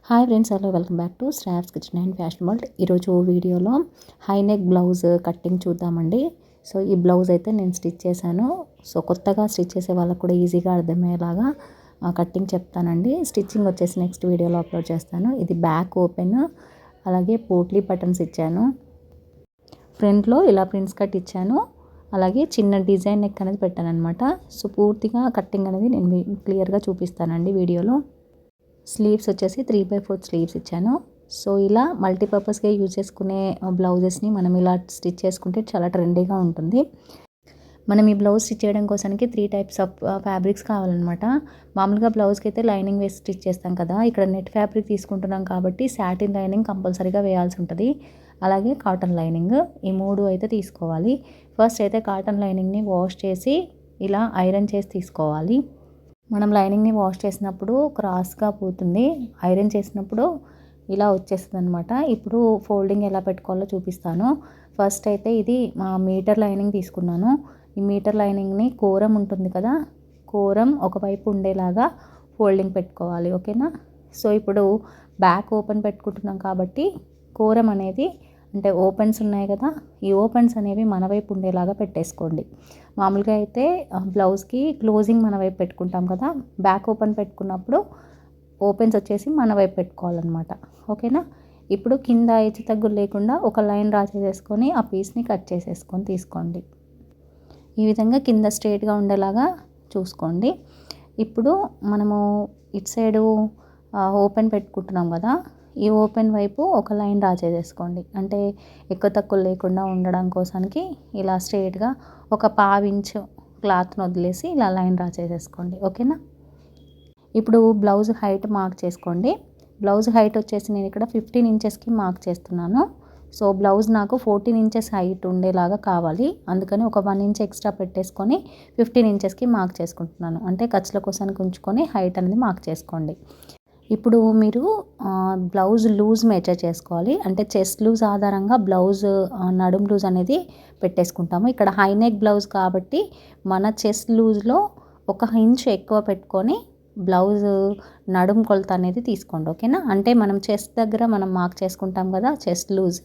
Hi friends, hello, welcome back to Shravs kitchen and fashion world. ఈరోజు వీడియోలో high neck blouse cutting చూద్దామండి. So ఈ blouse అయితే నేను స్టిచ్ చేశాను. సో కొత్తగా స్టిచ్ చేసే వాళ్ళకు కూడా ఈజీగా అర్థమయ్యేలాగా కటింగ్ చెప్తానండి. స్టిచ్చింగ్ వచ్చేసి నెక్స్ట్ వీడియోలో అప్లోడ్ చేస్తాను. ఇది బ్యాక్ ఓపెన్, అలాగే పోట్లీ బటన్స్ ఇచ్చాను. ఫ్రంట్లో ఇలా ప్రిన్స్ కట్ ఇచ్చాను. అలాగే చిన్న డిజైన్ నెక్ అనేది పెట్టాను అనమాట. సో పూర్తిగా కటింగ్ అనేది నేను క్లియర్గా చూపిస్తానండి వీడియోలో. స్లీవ్స్ వచ్చేసి 3/4 స్లీవ్స్ ఇచ్చాను. సో ఇలా మల్టీపర్పస్గా యూజ్ చేసుకునే బ్లౌజెస్ని మనం ఇలా స్టిచ్ చేసుకుంటే చాలా ట్రెండీగా ఉంటుంది. మనం ఈ బ్లౌజ్ స్టిచ్ చేయడం కోసానికి 3 టైప్స్ ఆఫ్ ఫ్యాబ్రిక్స్ కావాలన్నమాట. మామూలుగా బ్లౌజ్కి అయితే లైనింగ్ వేసి స్టిచ్ చేస్తాం కదా, ఇక్కడ నెట్ ఫ్యాబ్రిక్ తీసుకుంటున్నాం కాబట్టి సాటిన్ లైనింగ్ కంపల్సరీగా వేయాల్సి ఉంటుంది. అలాగే కాటన్ లైనింగ్, ఈ 3 అయితే తీసుకోవాలి. ఫస్ట్ అయితే కాటన్ లైనింగ్ని వాష్ చేసి ఇలా ఐరన్ చేసి తీసుకోవాలి. మనం లైనింగ్ని వాష్ చేసినప్పుడు క్రాస్గా పోతుంది, ఐరన్ చేసినప్పుడు ఇలా వచ్చేస్తుంది అనమాట. ఇప్పుడు ఫోల్డింగ్ ఎలా పెట్టుకోవాలో చూపిస్తాను. ఫస్ట్ అయితే ఇది మీటర్ లైనింగ్ తీసుకున్నాను. ఈ మీటర్ లైనింగ్ని కోరం ఉంటుంది కదా, కోరం ఒకవైపు ఉండేలాగా ఫోల్డింగ్ పెట్టుకోవాలి. ఓకేనా. సో ఇప్పుడు బ్యాక్ ఓపెన్ పెట్టుకుంటున్నాం కాబట్టి కోరం అనేది అంటే ఓపెన్స్ ఉన్నాయి కదా, ఈ ఓపెన్స్ అనేవి మన వైపు ఉండేలాగా పెట్టేసుకోండి. మామూలుగా అయితే బ్లౌజ్కి క్లోజింగ్ మన వైపు పెట్టుకుంటాం కదా, బ్యాక్ ఓపెన్ పెట్టుకున్నప్పుడు ఓపెన్స్ వచ్చేసి మన వైపు పెట్టుకోవాలన్నమాట. ఓకేనా. ఇప్పుడు కింద హెచ్చు తగ్గులు లేకుండా ఒక లైన్ డ్రా చేసేసుకొని ఆ పీస్ని కట్ చేసేసుకొని తీసుకోండి. ఈ విధంగా కింద స్ట్రైట్గా ఉండేలాగా చూసుకోండి. ఇప్పుడు మనము ఇటు సైడు ఓపెన్ పెట్టుకుంటున్నాం కదా, ఈ ఓపెన్ వైపు ఒక లైన్ డ్రా చేసేసుకోండి. అంటే ఎక్కువ తక్కువ లేకుండా ఉండడం కోసానికి ఇలా స్ట్రైట్గా ఒక 1/2 ఇంచు క్లాత్ని వదిలేసి ఇలా లైన్ డ్రా చేసేసుకోండి. ఓకేనా. ఇప్పుడు బ్లౌజ్ హైట్ మార్క్ చేసుకోండి. బ్లౌజ్ హైట్ వచ్చేసి నేను ఇక్కడ 15 ఇంచెస్కి మార్క్ చేస్తున్నాను. సో బ్లౌజ్ నాకు 14 ఇంచెస్ హైట్ ఉండేలాగా కావాలి, అందుకని ఒక 1 ఇంచ్ ఎక్స్ట్రా పెట్టేసుకొని 15 ఇంచెస్కి మార్క్ చేసుకుంటున్నాను. అంటే ఖర్చుల కోసానికి ఉంచుకొని హైట్ అనేది మార్క్ చేసుకోండి. ఇప్పుడు మీరు బ్లౌజ్ లూజ్ మెజర్ చేసుకోవాలి. అంటే చెస్ట్ లూజ్ ఆధారంగా బ్లౌజ్ నడుం లూజ్ అనేది పెట్టేసుకుంటాము. ఇక్కడ హై నెక్ బ్లౌజ్ కాబట్టి మన చెస్ట్ లూజ్లో 1 ఇంచ్ ఎక్కువ పెట్టుకొని బ్లౌజ్ నడుం కొలత అనేది తీసుకోండి. ఓకేనా. అంటే మనం చెస్ట్ దగ్గర మనం మార్క్ చేసుకుంటాం కదా చెస్ట్ లూజ్,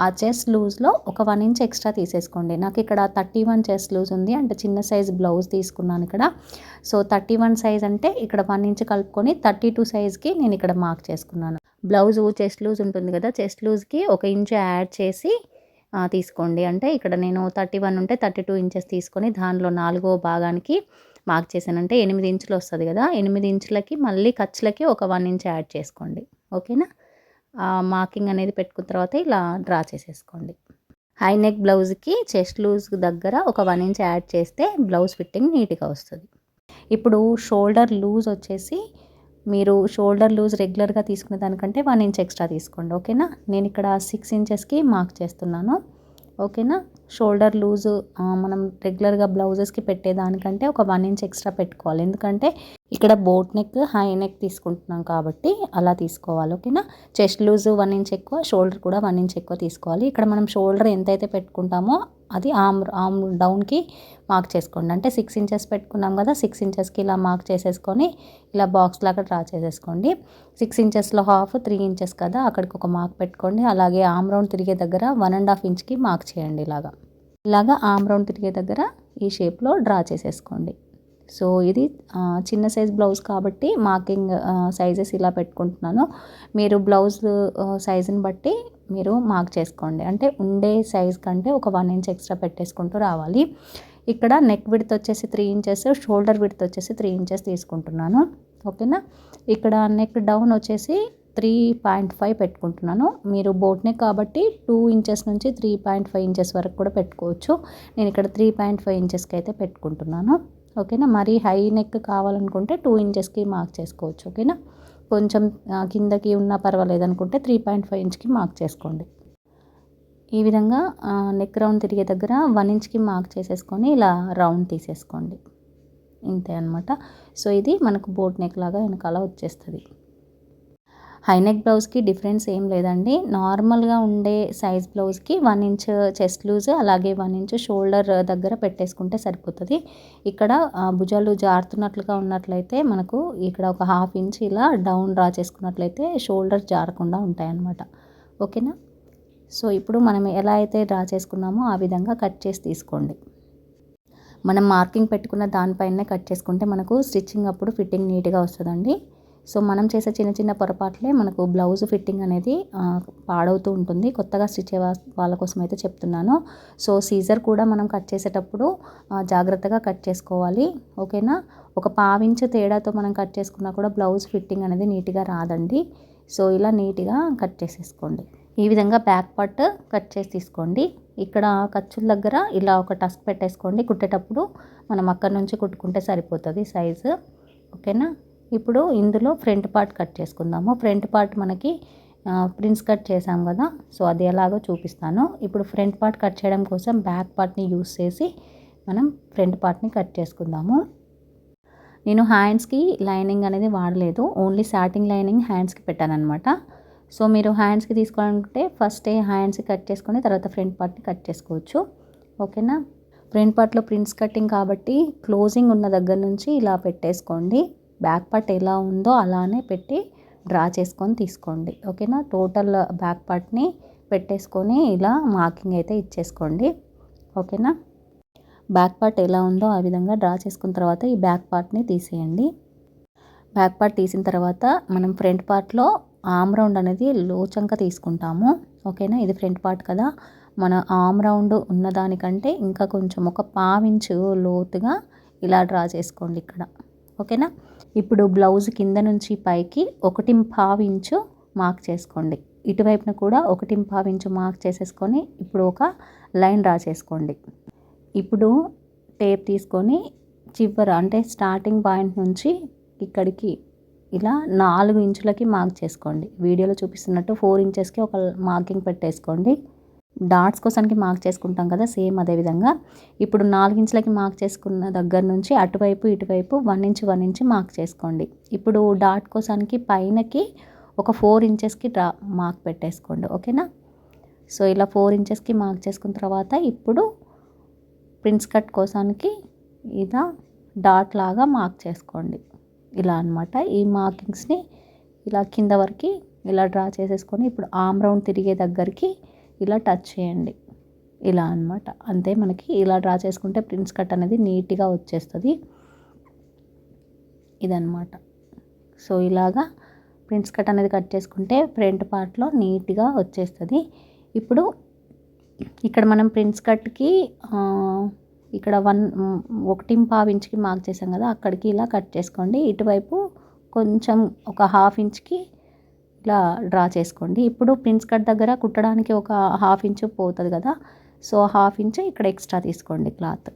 ఆ చెస్ట్ లూజ్లో ఒక 1 ఇంచ్ ఎక్స్ట్రా తీసేసుకోండి. నాకు ఇక్కడ 31 చెస్ట్ లూజ్ ఉంది, అంటే చిన్న సైజ్ బ్లౌజ్ తీసుకున్నాను ఇక్కడ. సో 31 సైజ్ అంటే ఇక్కడ 1 ఇంచ్ కలుపుకొని 32 సైజ్కి నేను ఇక్కడ మార్క్ చేసుకున్నాను. బ్లౌజ్ చెస్ట్ లూజ్ ఉంటుంది కదా, చెస్ట్ లూజ్కి 1 ఇంచ్ యాడ్ చేసి తీసుకోండి. అంటే ఇక్కడ నేను 31 ఉంటే 32 ఇంచెస్ తీసుకొని దానిలో 4వ భాగానికి మార్క్ చేశానంటే 8 ఇంచులు వస్తుంది కదా, 8 ఇంచులకి మళ్ళీ ఖర్చులకి ఒక 1 ఇంచ్ యాడ్ చేసుకోండి. ఓకేనా. మార్కింగ్ అనేది పెట్టుకున్న తర్వాత ఇలా డ్రా చేసేసుకోండి. హై నెక్ బ్లౌజ్కి చెస్ట్ లూజ్ దగ్గర ఒక 1 ఇంచ్ యాడ్ చేస్తే బ్లౌజ్ ఫిట్టింగ్ నీట్గా వస్తుంది. ఇప్పుడు షోల్డర్ లూజ్ వచ్చేసి మీరు షోల్డర్ లూజ్ రెగ్యులర్గా తీసుకునే దానికంటే 1 ఇంచ్ ఎక్స్ట్రా తీసుకోండి. ఓకేనా. నేను ఇక్కడ 6 ఇంచెస్కి మార్క్ చేస్తున్నాను. ఓకేనా. షోల్డర్ లూజు మనం రెగ్యులర్గా బ్లౌజెస్కి పెట్టేదానికంటే ఒక 1 ఇంచ్ ఎక్స్ట్రా పెట్టుకోవాలి, ఎందుకంటే ఇక్కడ బోట్ నెక్ హై నెక్ తీసుకుంటున్నాం కాబట్టి అలా తీసుకోవాలి. ఓకేనా. చెస్ట్ లూజ్ 1 ఇంచ్ ఎక్కువ, షోల్డర్ కూడా 1 ఇంచ్ ఎక్కువ తీసుకోవాలి. ఇక్కడ మనం షోల్డర్ ఎంతైతే పెట్టుకుంటామో అది ఆమ్ డౌన్కి మార్క్ చేసుకోండి. అంటే 6 ఇంచెస్ పెట్టుకున్నాం కదా, 6 ఇంచెస్కి ఇలా మార్క్ చేసేసుకొని ఇలా బాక్స్ లాగా డ్రా చేసేసుకోండి. 6 ఇంచెస్లో హాఫ్ 3 ఇంచెస్ కదా, అక్కడికి ఒక మార్క్ పెట్టుకోండి. అలాగే ఆమ్ రౌండ్ తిరిగే దగ్గర 1.5 ఇంచ్కి మార్క్ చేయండి. ఇలాగా ఆమ్ రౌండ్ తిరిగే దగ్గర ఈ షేప్లో డ్రా చేసేసుకోండి. సో ఇది చిన్న సైజ్ బ్లౌజ్ కాబట్టి మార్కింగ్ సైజెస్ ఇలా పెట్టుకుంటున్నాను. మీరు బ్లౌజ్ సైజుని బట్టి మీరు మార్క్ చేసుకోండి. అంటే ఉండే సైజ్ కంటే ఒక 1 ఇంచ్ ఎక్స్ట్రా పెట్టేసుకుంటూ రావాలి. ఇక్కడ నెక్ విడ్త్ వచ్చేసి 3 ఇంచెస్, షోల్డర్ విడ్త్ వచ్చేసి 3 ఇంచెస్ తీసుకుంటున్నాను. ఓకేనా. ఇక్కడ నెక్ డౌన్ వచ్చేసి 3.5 పెట్టుకుంటున్నాను. మీరు బోట్ నెక్ కాబట్టి 2 ఇంచెస్ నుంచి 3.5 ఇంచెస్ వరకు కూడా పెట్టుకోవచ్చు. నేను ఇక్కడ 3.5 ఇంచెస్కి అయితే పెట్టుకుంటున్నాను. ఓకేనా. మరి హై నెక్ కావాలనుకుంటే 2 ఇంచెస్కి మార్క్ చేసుకోవచ్చు. ఓకేనా. కొంచెం కిందకి ఉన్నా పర్వాలేదు అనుకుంటే 3.5 ఇంచ్కి మార్క్ చేసుకోండి. ఈ విధంగా నెక్ రౌండ్ తిరిగే దగ్గర 1 ఇంచ్కి మార్క్ చేసేసుకొని ఇలా రౌండ్ తీసేసుకోండి. ఇంతే అనమాట. సో ఇది మనకు బోట్ నెక్ లాగా వెనకాల వచ్చేస్తుంది. హైనెక్ బ్లౌజ్కి డిఫరెన్స్ ఏం లేదండి. నార్మల్గా ఉండే సైజ్ బ్లౌజ్కి 1 ఇంచ్ చెస్ట్ లూజ్, అలాగే 1 ఇంచ్ షోల్డర్ దగ్గర పెట్టేసుకుంటే సరిపోతుంది. ఇక్కడ భుజాలు జారుతున్నట్లుగా ఉన్నట్లయితే మనకు ఇక్కడ ఒక 1/2 ఇంచ్ ఇలా డౌన్ డ్రా చేసుకున్నట్లయితే షోల్డర్ జారకుండా ఉంటాయన్నమాట. ఓకేనా. సో ఇప్పుడు మనం ఎలా అయితే డ్రా చేసుకున్నామో ఆ విధంగా కట్ చేసి తీసుకోండి. మనం మార్కింగ్ పెట్టుకున్న దానిపైనే కట్ చేసుకుంటే మనకు స్టిచ్చింగ్ అప్పుడు ఫిట్టింగ్ నీట్గా వస్తుందండి. సో మనం చేసే చిన్న చిన్న పొరపాట్లే మనకు బ్లౌజ్ ఫిట్టింగ్ అనేది పాడవుతూ ఉంటుంది. కొత్తగా స్టిచ్ వాళ్ళ కోసం అయితే చెప్తున్నాను. సో సీజర్ కూడా మనం కట్ చేసేటప్పుడు జాగ్రత్తగా కట్ చేసుకోవాలి. ఓకేనా. ఒక 1/2 ఇంచ్ తేడాతో మనం కట్ చేసుకున్నా కూడా బ్లౌజ్ ఫిట్టింగ్ అనేది నీట్గా రాదండి. సో ఇలా నీట్గా కట్ చేసేసుకోండి. ఈ విధంగా బ్యాక్ పార్ట్ కట్ చేసి తీసుకోండి. ఇక్కడ ఖర్చుల దగ్గర ఇలా ఒక టస్క్ పెట్టేసుకోండి. కుట్టేటప్పుడు మనం అక్కడి నుంచి కుట్టుకుంటే సరిపోతుంది సైజు. ఓకేనా. ఇప్పుడు ఇందులో ఫ్రంట్ పార్ట్ కట్ చేసుకుందాము. ఫ్రంట్ పార్ట్ మనకి ప్రిన్స్ కట్ చేసాం కదా, సో అది ఎలాగో చూపిస్తాను. ఇప్పుడు ఫ్రంట్ పార్ట్ కట్ చేయడం కోసం బ్యాక్ పార్ట్ని యూస్ చేసి మనం ఫ్రంట్ పార్ట్ని కట్ చేసుకుందాము. నేను హ్యాండ్స్కి లైనింగ్ అనేది వాడలేదు, ఓన్లీ సాటిన్ లైనింగ్ హ్యాండ్స్కి పెట్టాను అనమాట. సో మీరు హ్యాండ్స్కి తీసుకోవాలంటే ఫస్ట్ హ్యాండ్స్కి కట్ చేసుకొని తర్వాత ఫ్రంట్ పార్ట్ని కట్ చేసుకోవచ్చు. ఓకేనా. ఫ్రంట్ పార్ట్లో ప్రిన్స్ కటింగ్ కాబట్టి క్లోజింగ్ ఉన్న దగ్గర నుంచి ఇలా పెట్టేసుకోండి. బ్యాక్ పార్ట్ ఎలా ఉందో అలానే పెట్టి డ్రా చేసుకొని తీసుకోండి. ఓకేనా. టోటల్ బ్యాక్ పార్ట్ని పెట్టేసుకొని ఇలా మార్కింగ్ అయితే ఇచ్చేసుకోండి. ఓకేనా. బ్యాక్ పార్ట్ ఎలా ఉందో ఆ విధంగా డ్రా చేసుకున్న తర్వాత ఈ బ్యాక్ పార్ట్ని తీసేయండి. బ్యాక్ పార్ట్ తీసిన తర్వాత మనం ఫ్రంట్ పార్ట్లో ఆమ్ రౌండ్ అనేది లోచంక తీసుకుంటాము. ఓకేనా. ఇది ఫ్రంట్ పార్ట్ కదా, మన ఆమ్ రౌండ్ ఉన్నదానికంటే ఇంకా కొంచెం ఒక 1/2 ఇంచు లోతుగా ఇలా డ్రా చేసుకోండి ఇక్కడ. ఓకేనా. ఇప్పుడు బ్లౌజ్ కింద నుంచి పైకి 1/2 ఇంచు మార్క్ చేసుకోండి. ఇటువైపున కూడా 1/2 ఇంచు మార్క్ చేసేసుకొని ఇప్పుడు ఒక లైన్ డ్రా చేసుకోండి. ఇప్పుడు టేప్ తీసుకొని చివర అంటే స్టార్టింగ్ పాయింట్ నుంచి ఇక్కడికి ఇలా 4 ఇంచులకి మార్క్ చేసుకోండి. వీడియోలో చూపిస్తున్నట్టు 4 ఇంచెస్కి ఒక మార్కింగ్ పెట్టేసుకోండి. డాట్స్ కోసానికి మార్క్ చేసుకుంటాం కదా, సేమ్ అదే విధంగా ఇప్పుడు 4 ఇంచులకి మార్క్ చేసుకున్న దగ్గర నుంచి అటువైపు ఇటువైపు 1 ఇంచ్ మార్క్ చేసుకోండి. ఇప్పుడు డాట్ కోసానికి పైనకి ఒక 4 ఇంచెస్కి మార్క్ పెట్టేసుకోండి. ఓకేనా. సో ఇలా 4 ఇంచెస్కి మార్క్ చేసుకున్న తర్వాత ఇప్పుడు ప్రిన్స్ కట్ కోసానికి ఇలా డాట్ లాగా మార్క్ చేసుకోండి. ఇలా అనమాట. ఈ మార్కింగ్స్ని ఇలా కింద వరకు ఇలా డ్రా చేసేసుకొని ఇప్పుడు ఆమ్ రౌండ్ తిరిగే దగ్గరికి ఇలా టచ్ చేయండి. ఇలా అనమాట. అంతే. మనకి ఇలా డ్రా చేసుకుంటే ప్రిన్స్ కట్ అనేది నీట్గా వచ్చేస్తుంది. ఇదన్నమాట. సో ఇలాగా ప్రిన్స్ కట్ అనేది కట్ చేసుకుంటే ఫ్రంట్ పార్ట్లో నీట్గా వచ్చేస్తుంది. ఇప్పుడు ఇక్కడ మనం ప్రిన్స్ కట్కి ఇక్కడ 1.5 ఇంచ్కి మార్క్ చేసాం కదా, అక్కడికి ఇలా కట్ చేసుకోండి. ఇటువైపు కొంచెం ఒక 1/2 ఇంచ్కి ఇలా డ్రా చేసుకోండి. ఇప్పుడు ప్రిన్స్ కట్ దగ్గర కుట్టడానికి ఒక 1/2 ఇంచ్ పోతుంది కదా, సో 1/2 ఇంచ్ ఇక్కడ ఎక్స్ట్రా తీసుకోండి క్లాత్.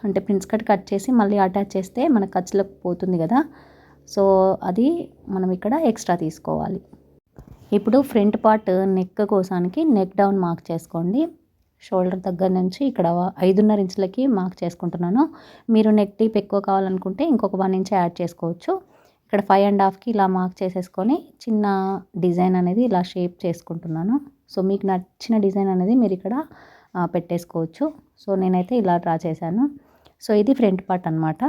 అంటే ప్రిన్స్ కట్ కట్ చేసి మళ్ళీ అటాచ్ చేస్తే మన ఖర్చులకు పోతుంది కదా, సో అది మనం ఇక్కడ ఎక్స్ట్రా తీసుకోవాలి. ఇప్పుడు ఫ్రంట్ పార్ట్ నెక్ కోసానికి నెక్ డౌన్ మార్క్ చేసుకోండి. షోల్డర్ దగ్గర నుంచి ఇక్కడ 5.5 ఇంచులకి మార్క్ చేసుకుంటున్నాను. మీరు నెక్ డీప్ ఎక్కువ కావాలనుకుంటే ఇంకొక 1 ఇంచ్ యాడ్ చేసుకోవచ్చు. ఇక్కడ 5.5కి ఇలా మార్క్ చేసేసుకొని చిన్న డిజైన్ అనేది ఇలా షేప్ చేసుకుంటున్నాను. సో మీకు నచ్చిన డిజైన్ అనేది మీరు ఇక్కడ పెట్టేసుకోవచ్చు. సో నేనైతే ఇలా డ్రా చేశాను. సో ఇది ఫ్రంట్ పార్ట్ అనమాట.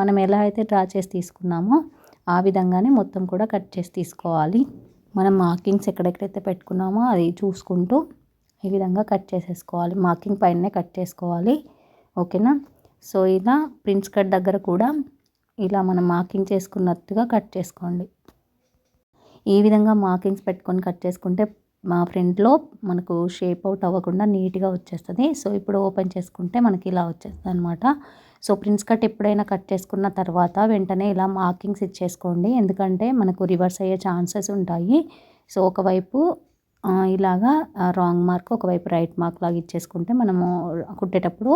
మనం ఎలా అయితే డ్రా చేసి తీసుకున్నామో ఆ విధంగానే మొత్తం కూడా కట్ చేసి తీసుకోవాలి. మనం మార్కింగ్స్ ఎక్కడెక్కడైతే పెట్టుకున్నామో అది చూసుకుంటూ ఈ విధంగా కట్ చేసేసుకోవాలి. మార్కింగ్ పైనే కట్ చేసుకోవాలి. ఓకేనా. సో ఇలా ప్రిన్స్ కట్ దగ్గర కూడా ఇలా మనం మార్కింగ్ చేసుకున్నట్టుగా కట్ చేసుకోండి. ఈ విధంగా మార్కింగ్స్ పెట్టుకొని కట్ చేసుకుంటే మా ఫ్రంట్లో మనకు షేప్ అవుట్ అవ్వకుండా నీట్గా వచ్చేస్తుంది. సో ఇప్పుడు ఓపెన్ చేసుకుంటే మనకి ఇలా వచ్చేస్తుంది అనమాట. సో ప్రిన్స్ కట్ ఎప్పుడైనా కట్ చేసుకున్న తర్వాత వెంటనే ఇలా మార్కింగ్స్ ఇచ్చేసుకోండి, ఎందుకంటే మనకు రివర్స్ అయ్యే ఛాన్సెస్ ఉంటాయి. సో ఒకవైపు ఇలాగా రాంగ్ మార్క్, ఒకవైపు రైట్ మార్క్ లాగా ఇచ్చేసుకుంటే మనము కుట్టేటప్పుడు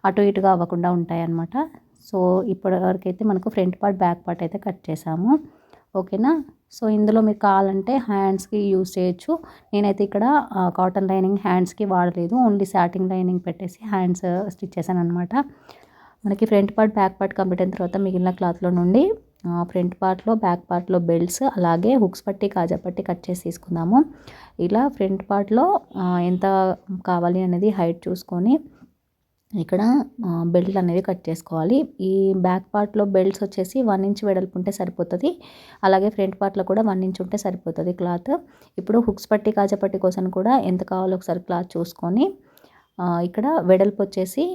అటు ఇటుగా అవ్వకుండా ఉంటాయి అన్నమాట. సో ఇప్పటివరకైతే మనకు ఫ్రంట్ పార్ట్ బ్యాక్ పార్ట్ అయితే కట్ చేసాము. ఓకేనా. సో ఇందులో మీకు కావాలంటే హ్యాండ్స్కి యూస్ చేయొచ్చు. నేనైతే ఇక్కడ కాటన్ లైనింగ్ హ్యాండ్స్కి వాడలేదు, ఓన్లీ సాటిన్ లైనింగ్ పెట్టేసి హ్యాండ్స్ స్టిచ్ చేశాను అనమాట. మనకి front part back part complete అయిన తర్వాత మిగిలిన క్లాత్లో నుండి ఫ్రంట్ పార్ట్లో బ్యాక్ పార్ట్లో బెల్ట్స్ అలాగే హుక్స్ పట్టి కాజా పట్టి కట్ చేసి తీసుకుందాము. ఇలా ఫ్రంట్ పార్ట్లో ఎంత కావాలి అనేది హైట్ చూసుకొని ఇక్కడ బెల్ట్ అనేది కట్ చేసుకోవాలి. ఈ బ్యాక్ పార్ట్లో బెల్ట్స్ వచ్చేసి 1 ఇంచ్ వెడల్పు ఉంటే సరిపోతుంది. అలాగే ఫ్రంట్ పార్ట్లో కూడా 1 ఇంచ్ ఉంటే సరిపోతుంది క్లాత్. ఇప్పుడు హుక్స్ పట్టి కాజా పట్టి కోసం కూడా ఎంత కావాలో ఒకసారి క్లాత్ చూసుకొని ఇక్కడ వెడల్పు వచ్చేసి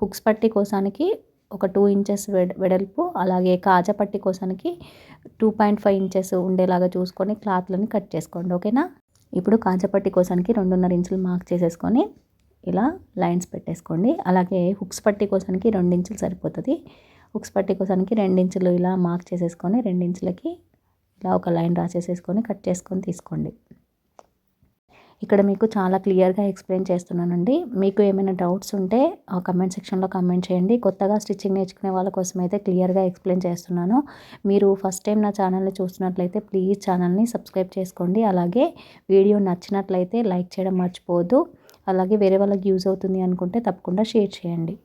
హుక్స్ పట్టి కోసానికి ఒక 2 ఇంచెస్ వెడల్పు, అలాగే కాజా పట్టి కోసానికి 2.5 ఇంచెస్ ఉండేలాగా చూసుకొని క్లాత్లని కట్ చేసుకోండి. ఓకేనా. ఇప్పుడు కాజా పట్టి కోసానికి 2.5 ఇంచులు మార్క్ చేసేసుకొని ఇలా లైన్స్ పెట్టేసుకోండి. అలాగే హుక్స్ పట్టి కోసానికి 2 ఇంచులు సరిపోతుంది. హుక్స్ పట్టి కోసానికి 2 ఇంచులు ఇలా మార్క్ చేసేసుకొని 2 ఇంచులకి ఇలా ఒక లైన్ రాసేసేసుకొని కట్ చేసుకొని తీసుకోండి. ఇక్కడ మీకు చాలా క్లియర్గా ఎక్స్ప్లెయిన్ చేస్తున్నానండి. మీకు ఏమైనా డౌట్స్ ఉంటే కమెంట్ సెక్షన్లో కమెంట్ చేయండి. కొత్తగా స్టిచ్చింగ్ నేర్చుకునే వాళ్ళ కోసం అయితే క్లియర్గా ఎక్స్ప్లెయిన్ చేస్తున్నాను. మీరు ఫస్ట్ టైం నా ఛానల్ని చూస్తున్నట్లయితే ప్లీజ్ ఛానల్ని సబ్స్క్రైబ్ చేసుకోండి. అలాగే వీడియో నచ్చినట్లయితే లైక్ చేయడం మర్చిపోవద్దు. అలాగే వేరే వాళ్ళకి యూజ్ అవుతుంది అనుకుంటే తప్పకుండా షేర్ చేయండి.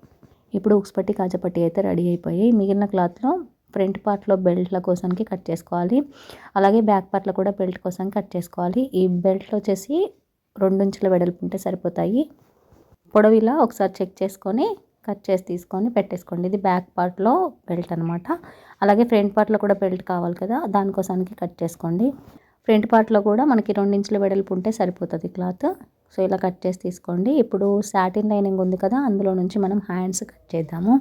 ఇప్పుడు హుక్స్ పట్టి కాజా పట్టి అయితే రెడీ అయిపోయి మిగిలిన క్లాత్లో ఫ్రంట్ పార్ట్లో బెల్ట్ల కోసానికి కట్ చేసుకోవాలి. అలాగే బ్యాక్ పార్ట్లో కూడా బెల్ట్ కోసం కట్ చేసుకోవాలి. ఈ బెల్ట్లో వచ్చేసి 2 ఇంచుల వెడల్పు ఉంటే సరిపోతాయి. పొడవు ఇలా ఒకసారి చెక్ చేసుకొని కట్ చేసి తీసుకొని పెట్టేసుకోండి. ఇది బ్యాక్ పార్ట్లో బెల్ట్ అనమాట. అలాగే ఫ్రంట్ పార్ట్లో కూడా బెల్ట్ కావాలి కదా, దానికోసానికి కట్ చేసుకోండి. ఫ్రంట్ పార్ట్లో కూడా మనకి 2 ఇంచుల వెడల్పు ఉంటే సరిపోతుంది క్లాత్. సో ఇలా కట్ చేసి తీసుకోండి. ఇప్పుడు సాటిన్ లైనింగ్ ఉంది కదా, అందులో నుంచి మనం హ్యాండ్స్ కట్ చేద్దాము.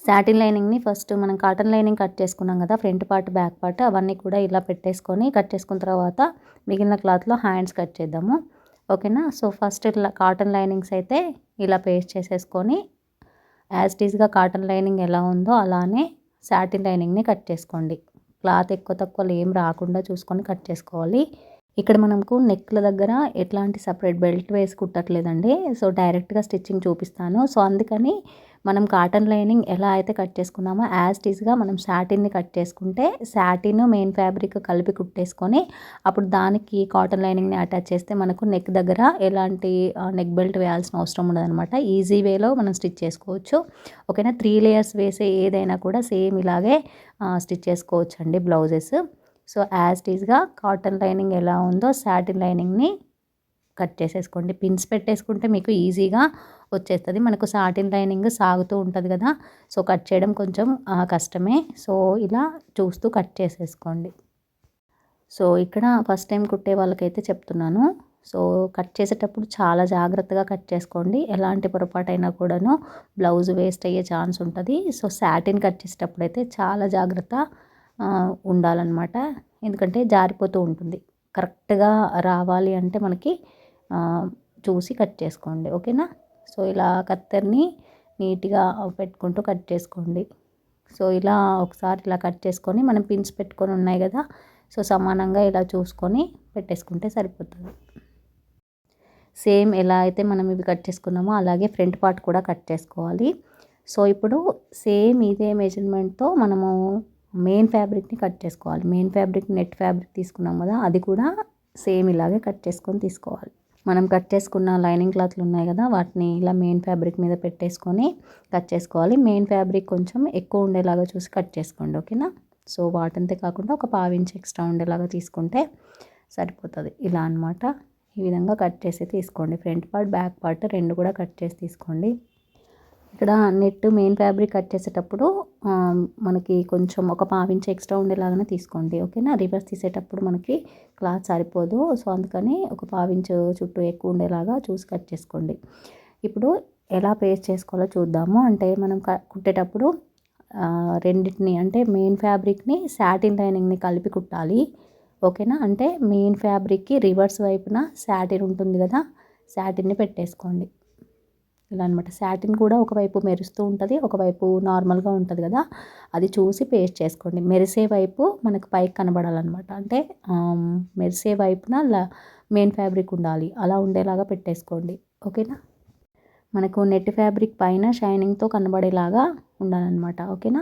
సాటిన్ లైనింగ్ని ఫస్ట్ మనం కాటన్ లైనింగ్ కట్ చేసుకున్నాం కదా, ఫ్రంట్ పార్ట్ బ్యాక్ పార్ట్ అవన్నీ కూడా ఇలా పెట్టేసుకొని కట్ చేసుకున్న తర్వాత మిగిలిన క్లాత్లో హ్యాండ్స్ కట్ చేద్దాము. ఓకేనా. సో ఫస్ట్ ఇట్లా కాటన్ లైనింగ్స్ అయితే ఇలా పేస్ట్ చేసేసుకొని యాజ్ ఇట్ ఈస్గా కాటన్ లైనింగ్ ఎలా ఉందో అలానే సాటిన్ లైనింగ్ని కట్ చేసుకోండి. క్లాత్ ఎక్కువ తక్కువలు ఏం రాకుండా చూసుకొని కట్ చేసుకోవాలి. ఇక్కడ మనకు నెక్ల దగ్గర ఎట్లాంటి సపరేట్ బెల్ట్ వేసి కుట్టట్లేదండి. సో డైరెక్ట్గా స్టిచ్చింగ్ చూపిస్తాను. సో అందుకని మనం కాటన్ లైనింగ్ ఎలా అయితే కట్ చేసుకున్నామో యాజ్ ఇట్ ఈస్గా మనం సాటిన్ని కట్ చేసుకుంటే సాటిన్ మెయిన్ ఫ్యాబ్రిక్ కలిపి కుట్టేసుకొని అప్పుడు దానికి కాటన్ లైనింగ్ని అటాచ్ చేస్తే మనకు నెక్ దగ్గర ఎలాంటి నెక్ బెల్ట్ వేయాల్సిన అవసరం ఉండదన్నమాట. ఈజీ వేలో మనం స్టిచ్ చేసుకోవచ్చు. ఓకేనా. 3 లేయర్స్ వేసే ఏదైనా కూడా సేమ్ ఇలాగే స్టిచ్ చేసుకోవచ్చు అండి బ్లౌజెస్. సో యాజ్ ఇట్ ఈస్గా కాటన్ లైనింగ్ ఎలా ఉందో సాటిన్ లైనింగ్ని కట్ చేసేసుకోండి. పిన్స్ పెట్టేసుకుంటే మీకు ఈజీగా వచ్చేస్తుంది. మనకు సాటిన్ లైనింగ్ సాగుతూ ఉంటుంది కదా, సో కట్ చేయడం కొంచెం కష్టమే. సో ఇలా చూస్తూ కట్ చేసేసుకోండి. సో ఇక్కడ ఫస్ట్ టైం కుట్టే వాళ్ళకైతే చెప్తున్నాను. సో కట్ చేసేటప్పుడు చాలా జాగ్రత్తగా కట్ చేసుకోండి. ఎలాంటి పొరపాటైనా కూడాను బ్లౌజ్ వేస్ట్ అయ్యే ఛాన్స్ ఉంటుంది. సో సాటిన్ కట్ చేసేటప్పుడు అయితే చాలా జాగ్రత్త ఉండాలన్నమాట. ఎందుకంటే జారిపోతూ ఉంటుంది. కరెక్ట్గా రావాలి అంటే మనకి చూసి కట్ చేసుకోండి. ఓకేనా. సో ఇలా కత్తెరని నీట్గా పెట్టుకుంటూ కట్ చేసుకోండి. సో ఇలా ఒకసారి ఇలా కట్ చేసుకొని మనం పిన్స్ పెట్టుకొని ఉన్నాయి కదా, సో సమానంగా ఇలా చూసుకొని పెట్టేసుకుంటే సరిపోతుంది. సేమ్ ఎలా అయితే మనం ఇవి కట్ చేసుకున్నామో అలాగే ఫ్రంట్ పార్ట్ కూడా కట్ చేసుకోవాలి. సో ఇప్పుడు సేమ్ ఇదే మెజర్మెంట్తో మనము మెయిన్ ఫ్యాబ్రిక్ని కట్ చేసుకోవాలి. మెయిన్ ఫ్యాబ్రిక్ నెట్ ఫ్యాబ్రిక్ తీసుకున్నాం కదా, అది కూడా సేమ్ ఇలాగే కట్ చేసుకొని తీసుకోవాలి. మనం కట్ చేసుకున్న లైనింగ్ క్లాత్లు ఉన్నాయి కదా, వాటిని ఇలా మెయిన్ ఫ్యాబ్రిక్ మీద పెట్టేసుకొని కట్ చేసుకోవాలి. మెయిన్ ఫ్యాబ్రిక్ కొంచెం ఎక్కువ ఉండేలాగా చూసి కట్ చేసుకోండి. ఓకేనా. సో వాటంతే కాకుండా ఒక 1/2 ఇంచ్ ఎక్స్ట్రా ఉండేలాగా తీసుకుంటే సరిపోతుంది. ఇలా అనమాట. ఈ విధంగా కట్ చేసి తీసుకోండి. ఫ్రంట్ పార్ట్ బ్యాక్ పార్ట్ రెండు కూడా కట్ చేసి తీసుకోండి. ఇక్కడ నెట్ మెయిన్ ఫ్యాబ్రిక్ కట్ చేసేటప్పుడు మనకి కొంచెం ఒక 1/2 ఇంచ్ ఎక్స్ట్రా ఉండేలాగానే తీసుకోండి. ఓకేనా. రివర్స్ తీసేటప్పుడు మనకి క్లాత్ సరిపోదు. సో అందుకని ఒక 1/2 ఇంచ్ చుట్టూ ఎక్కువ ఉండేలాగా చూసి కట్ చేసుకోండి. ఇప్పుడు ఎలా పేస్ట్ చేసుకోవాలో చూద్దాము. అంటే మనం కుట్టేటప్పుడు రెండింటిని అంటే మెయిన్ ఫ్యాబ్రిక్ని సాటిన్ లైనింగ్ని కలిపి కుట్టాలి. ఓకేనా. అంటే మెయిన్ ఫ్యాబ్రిక్కి రివర్స్ వైపున సాటిన్ ఉంటుంది కదా, సాటిన్ని పెట్టేసుకోండి. ఇలా అనమాట. సాటిన్ కూడా ఒకవైపు మెరుస్తూ ఉంటుంది, ఒకవైపు నార్మల్గా ఉంటుంది కదా, అది చూసి పేస్ట్ చేసుకోండి. మెరిసే వైపు మనకు పైకి కనబడాలన్నమాట. అంటే మెరిసే వైపున మెయిన్ ఫ్యాబ్రిక్ ఉండాలి, అలా ఉండేలాగా పెట్టేసుకోండి. ఓకేనా. మనకు నెట్ ఫ్యాబ్రిక్ పైన షైనింగ్తో కనబడేలాగా ఉండాలన్నమాట. ఓకేనా.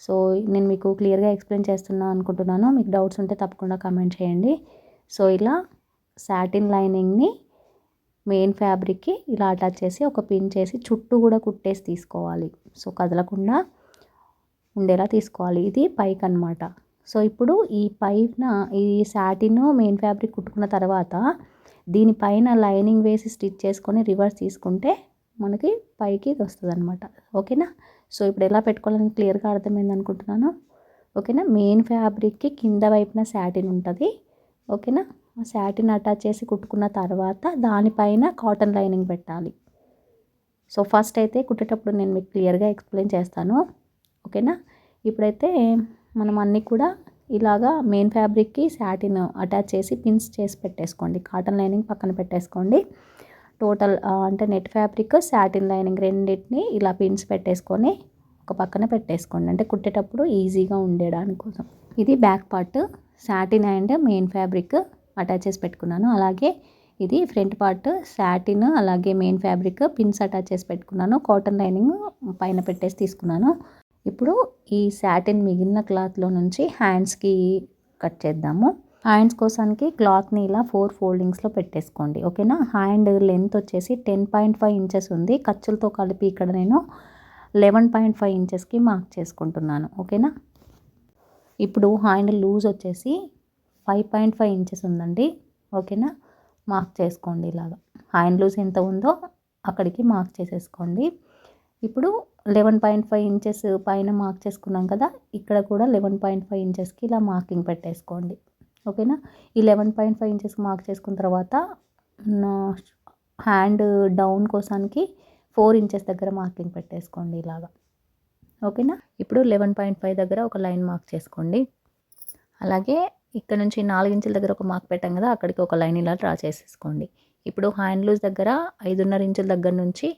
సో నేను మీకు క్లియర్గా ఎక్స్ప్లెయిన్ చేస్తున్నా అనుకుంటున్నాను. మీకు డౌట్స్ ఉంటే తప్పకుండా కామెంట్ చేయండి. సో ఇలా సాటిన్ లైనింగ్ని మెయిన్ ఫ్యాబ్రిక్కి ఇలా అటాచ్ చేసి ఒక పిన్ చేసి చుట్టూ కూడా కుట్టేసి తీసుకోవాలి. సో కదలకుండా ఉండేలా తీసుకోవాలి. ఇది పైకి అనమాట. సో ఇప్పుడు ఈ పైన ఈ సాటిన్ మెయిన్ ఫ్యాబ్రిక్ కుట్టుకున్న తర్వాత దీనిపైన లైనింగ్ వేసి స్టిచ్ చేసుకొని రివర్స్ తీసుకుంటే మనకి పైకి ఇది వస్తుంది అనమాట. ఓకేనా. సో ఇప్పుడు ఎలా పెట్టుకోవాలని క్లియర్గా అర్థమైంది అనుకుంటున్నాను. ఓకేనా. మెయిన్ ఫ్యాబ్రిక్కి కింద వైపున సాటిన్ ఉంటుంది. ఓకేనా. ఆ సాటిన్ అటాచ్ చేసి కుట్టుకున్న తర్వాత దానిపైన కాటన్ లైనింగ్ పెట్టాలి. సో ఫస్ట్ అయితే కుట్టేటప్పుడు నేను మీకు క్లియర్గా ఎక్స్ప్లెయిన్ చేస్తాను. ఓకేనా. ఇప్పుడైతే మనం అన్నీ కూడా ఇలాగా మెయిన్ ఫ్యాబ్రిక్కి సాటిన్ అటాచ్ చేసి పిన్స్ చేసి పెట్టేసుకోండి. కాటన్ లైనింగ్ పక్కన పెట్టేసుకోండి. టోటల్ అంటే నెట్ ఫ్యాబ్రిక్ సాటిన్ లైనింగ్ రెండింటిని ఇలా పిన్స్ పెట్టేసుకొని ఒక పక్కన పెట్టేసుకోండి. అంటే కుట్టేటప్పుడు ఈజీగా ఉండేదాని కోసం. ఇది back part satin and main fabric attach చేసి పెట్టుకున్నాను. అలాగే ఇది ఫ్రంట్ పార్ట్ సాటిన్ అలాగే మెయిన్ ఫ్యాబ్రిక్ పిన్స్ అటాచ్ చేసి పెట్టుకున్నాను. కాటన్ లైనింగ్ పైన పెట్టేసి తీసుకున్నాను. ఇప్పుడు ఈ సాటిన్ మిగిలిన క్లాత్లో నుంచి హ్యాండ్స్కి కట్ చేద్దాము. హ్యాండ్స్ కోసానికి క్లాత్ని ఇలా 4 ఫోల్డింగ్స్లో పెట్టేసుకోండి. ఓకేనా. హ్యాండ్ లెంత్ వచ్చేసి 10.5 ఇంచెస్ ఉంది. ఖర్చులతో కలిపి ఇక్కడ నేను 11.5 ఇంచెస్కి మార్క్ చేసుకుంటున్నాను. ఓకేనా. ఇప్పుడు హ్యాండ్ లూజ్ వచ్చేసి 5.5 ఇంచెస్ ఉందండి. ఓకేనా. మార్క్ చేసుకోండి ఇలాగా. హ్యాండ్ లూజ్ ఎంత ఉందో అక్కడికి మార్క్ చేసేసుకోండి. ఇప్పుడు 11.5 ఇంచెస్ పైన మార్క్ చేసుకున్నాం కదా, ఇక్కడ కూడా 11.5 ఇంచెస్కి ఇలా మార్కింగ్ పెట్టేసుకోండి. ఓకేనా. ఈ 11.5 ఇంచెస్ మార్క్ చేసుకున్న తర్వాత హ్యాండ్ డౌన్ కోసానికి 4 ఇంచెస్ దగ్గర మార్కింగ్ పెట్టేసుకోండి ఇలాగా. ఓకేనా. ఇప్పుడు 11.5 దగ్గర ఒక లైన్ మార్క్ చేసుకోండి. అలాగే ఇక్కడ నుంచి 4 ఇంచుల దగ్గర ఒక మార్క్ పెట్టాం కదా, అక్కడికి ఒక లైన్ ఇలా డ్రా చేసేసుకోండి. ఇప్పుడు హ్యాండ్ లూజ్ దగ్గర 5.5 ఇంచుల దగ్గర నుంచి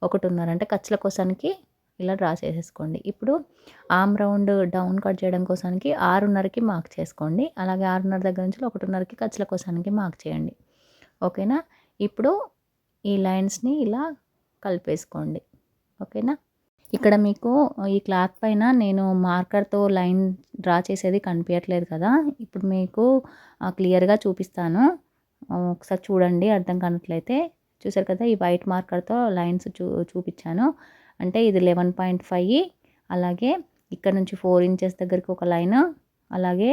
1.5 అంటే ఖర్చుల కోసానికి ఇలా డ్రా చేసేసుకోండి. ఇప్పుడు ఆర్మ్ రౌండ్ డౌన్ కట్ చేయడం కోసానికి 6.5కి మార్క్ చేసుకోండి. అలాగే 6.5 దగ్గర నుంచి 1.5కి ఖర్చుల కోసానికి మార్క్ చేయండి. ఓకేనా. ఇప్పుడు ఈ లైన్స్ని ఇలా కలిపేసుకోండి. ఓకేనా. ఇక్కడ మీకు ఈ క్లాత్ పైన నేను మార్కర్తో లైన్ డ్రా చేసేది కనిపించట్లేదు కదా, ఇప్పుడు మీకు క్లియర్గా చూపిస్తాను. ఒకసారి చూడండి, అర్థం కానట్లయితే. చూసారు కదా, ఈ వైట్ మార్కర్తో లైన్స్ చూపించాను. అంటే ఇది 11.5, అలాగే ఇక్కడ నుంచి 4 ఇంచెస్ దగ్గరికి ఒక లైన్, అలాగే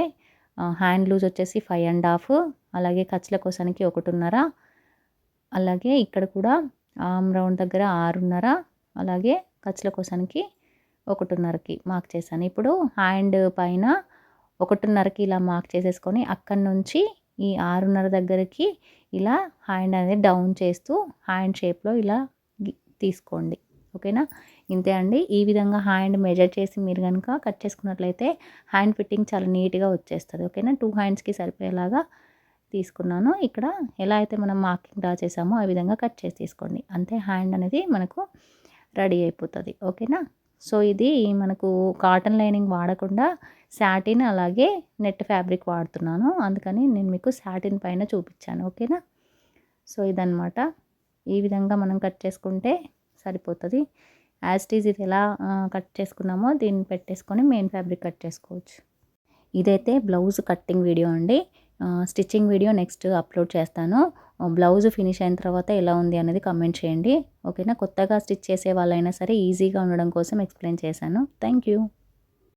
హ్యాండ్ లూజ్ వచ్చేసి 5.5, అలాగే ఖర్చుల కోసానికి 1.5, అలాగే ఇక్కడ కూడా ఆర్మ్ రౌండ్ దగ్గర 6.5, అలాగే ఖర్చుల కోసానికి 1.5కి మార్క్ చేశాను. ఇప్పుడు హ్యాండ్ పైన 1.5కి ఇలా మార్క్ చేసేసుకొని అక్కడి నుంచి ఈ 6.5 దగ్గరికి ఇలా హ్యాండ్ అనేది డౌన్ చేస్తూ హ్యాండ్ షేప్లో ఇలా తీసుకోండి. ఓకేనా. ఇంతే అండి. ఈ విధంగా హ్యాండ్ మెజర్ చేసి మీరు కనుక కట్ చేసుకున్నట్లయితే హ్యాండ్ ఫిట్టింగ్ చాలా నీట్గా వచ్చేస్తుంది. ఓకేనా. 2 హ్యాండ్స్కి సరిపోయేలాగా తీసుకున్నాను. ఇక్కడ ఎలా అయితే మనం మార్కింగ్ డ్రా చేసామో ఆ విధంగా కట్ చేసి తీసుకోండి. అంతే, హ్యాండ్ అనేది మనకు రెడీ అయిపోతుంది. ఓకేనా. సో ఇది మనకు కాటన్ లైనింగ్ వాడకుండా సాటిన్ అలాగే నెట్ ఫ్యాబ్రిక్ వాడుతున్నాను, అందుకని నేను మీకు సాటిన్ పైన చూపించాను. ఓకేనా. సో ఇదన్నమాట. ఈ విధంగా మనం కట్ చేసుకుంటే సరిపోతుంది. యాజ్ ఇట్ ఈజ్ ఇది ఎలా కట్ చేసుకున్నామో దీన్ని పెట్టేసుకొని మెయిన్ ఫ్యాబ్రిక్ కట్ చేసుకోవచ్చు. ఇదైతే బ్లౌజ్ కట్టింగ్ వీడియో అండి. స్టిచ్చింగ్ వీడియో నెక్స్ట్ అప్లోడ్ చేస్తాను. బ్లౌజ్ ఫినిష్ అయిన తర్వాత ఎలా ఉంది అనేది కామెంట్ చేయండి. ఓకేనా. కొత్తగా స్టిచ్ చేసే వాళ్ళైనా సరే ఈజీగా ఉండడం కోసం ఎక్స్ప్లెయిన్ చేశాను. Thank you.